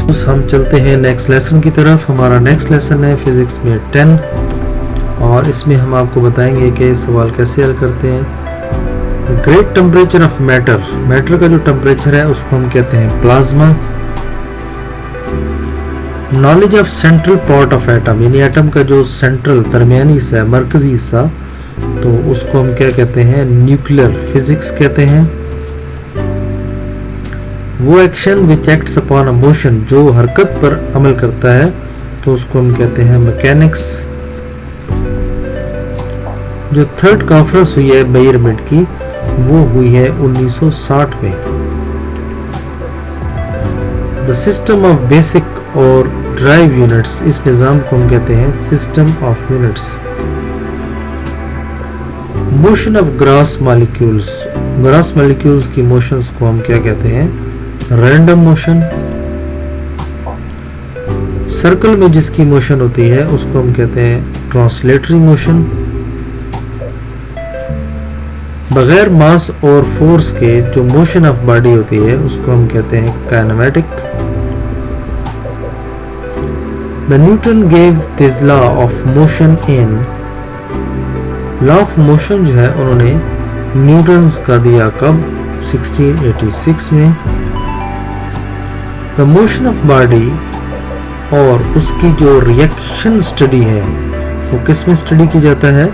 हम चलते हैं नेक्स्ट लेसन की तरफ। हमारा नेक्स्ट लेसन है फिजिक्स में 10 और इसमें हम आपको बताएंगे कि सवाल कैसे हल करते हैं। Great temperature of matter, matter का जो टेम्परेचर है उसको हम कहते हैं plasma. Knowledge of central part of atom, यानी एटम का जो सेंट्रल दरमियानी हिस्सा है, मरकजी हिस्सा, तो उसको हम क्या कहते हैं, न्यूक्लियर फिजिक्स कहते हैं। वो action which acts upon a motion, जो हरकत पर अमल करता है, तो उसको हम कहते हैं मैकेनिक्स। जो थर्ड कॉन्फ्रेंस हुई है बेयरमेंट की, वो हुई है 1960 में। द सिस्टम ऑफ बेसिक और ड्राइव यूनिट्स, इस निज़ाम को हम कहते हैं system of units. Motion of grass molecules, grass molecules की मोशंस को हम क्या कहते हैं, रैंडम मोशन। सर्कल में जिसकी मोशन होती है उसको हम कहते हैं ट्रांसलेटरी मोशन। बगैर मास और फोर्स के जो मोशन ऑफ बॉडी होती है उसको हम कहते हैं kinematic. The Newton gave this law of motion in, law of motion जो है उन्होंने न्यूटन्स का दिया कब, 1686 में। द मोशन ऑफ बॉडी और उसकी जो रिएक्शन स्टडी है वो किस में स्टडी की जाता है,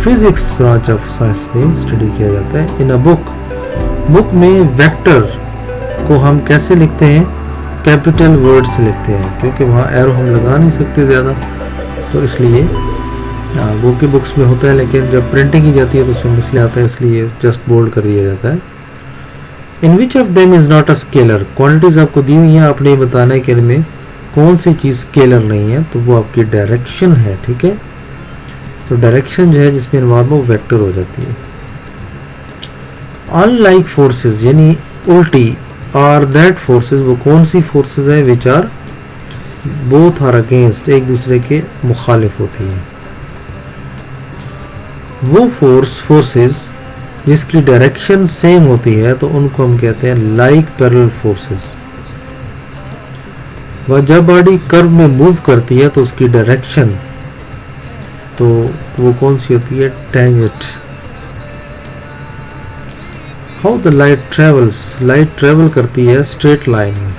फिजिक्स ब्रांच ऑफ साइंस में स्टडी किया जाता है। इन अ बुक, बुक में वेक्टर को हम कैसे लिखते हैं, कैपिटल वर्ड से लिखते हैं, क्योंकि वहाँ एरो हम लगा नहीं सकते ज़्यादा, तो इसलिए वो की बुक्स में होता है, लेकिन जब प्रिंटिंग की जाती है तो उसमें मसले आता है, इसलिए जस्ट बोल्ड कर दिया जाता है। In which of them is not a scalar, quantities आपको दी हुई हैं, आपने बताना है कि इनमें कौन सी चीज़ स्केलर नहीं है, तो वो आपकी डायरेक्शन है। ठीक है, तो डायरेक्शन जो है जिसमें इन्वॉल्व वो वेक्टर हो जाती है। अनलाइक फोर्सेस, यानी उल्टी, आर दैट फोर्सेस, वो कौन सी फोर्सेस है, which are both are against, एक दूसरे के मुखालिफ होती है। वो फोर्सेस जिसकी डायरेक्शन सेम होती है तो उनको हम कहते हैं लाइक पैरेलल फोर्सेस। वह जब बॉडी कर्व में मूव करती है तो उसकी डायरेक्शन, तो वो कौन सी होती है, tangent. How the light travels, light travel करती है स्ट्रेट लाइन में।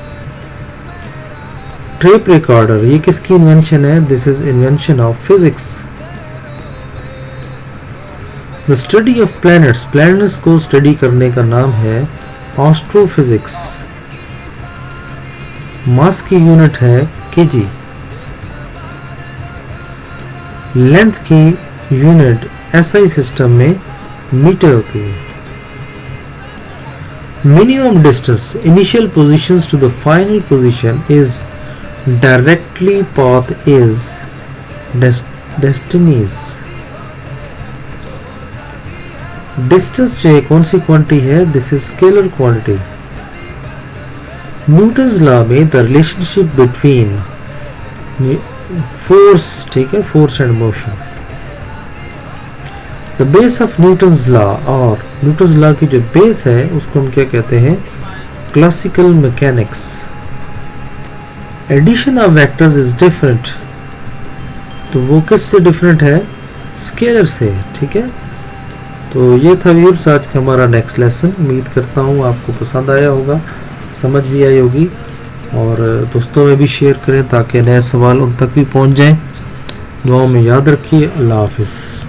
टेप रिकॉर्डर, ये किसकी इन्वेंशन है, this is invention of physics. The study of planets, planets को स्टडी करने का नाम है एस्ट्रोफिजिक्स। मास की यूनिट है केजी। लेंथ की यूनिट एसआई सिस्टम में मीटर होती है। Minimum distance, initial positions to the final position is directly path is destinies. Distance जो है कौन सी क्वांटिटी है, this is scalar quantity. Newton's law में द रिलेशनशिप बिटवीन फोर्स, ठीक है, force and motion. The base of Newton's law, और Newton's law की जो बेस है उसको हम क्या कहते हैं, classical mechanics. Addition of vectors is different, तो वो किससे डिफरेंट है, स्केलर से। ठीक है, तो ये था व्यूअर्स आज का हमारा नेक्स्ट लेसन। उम्मीद करता हूँ आपको पसंद आया होगा, समझ भी आई होगी, और दोस्तों में भी शेयर करें ताकि नए सवाल उन तक भी पहुँच जाएं। दुआओं में याद रखिए। अल्लाह हाफिज़।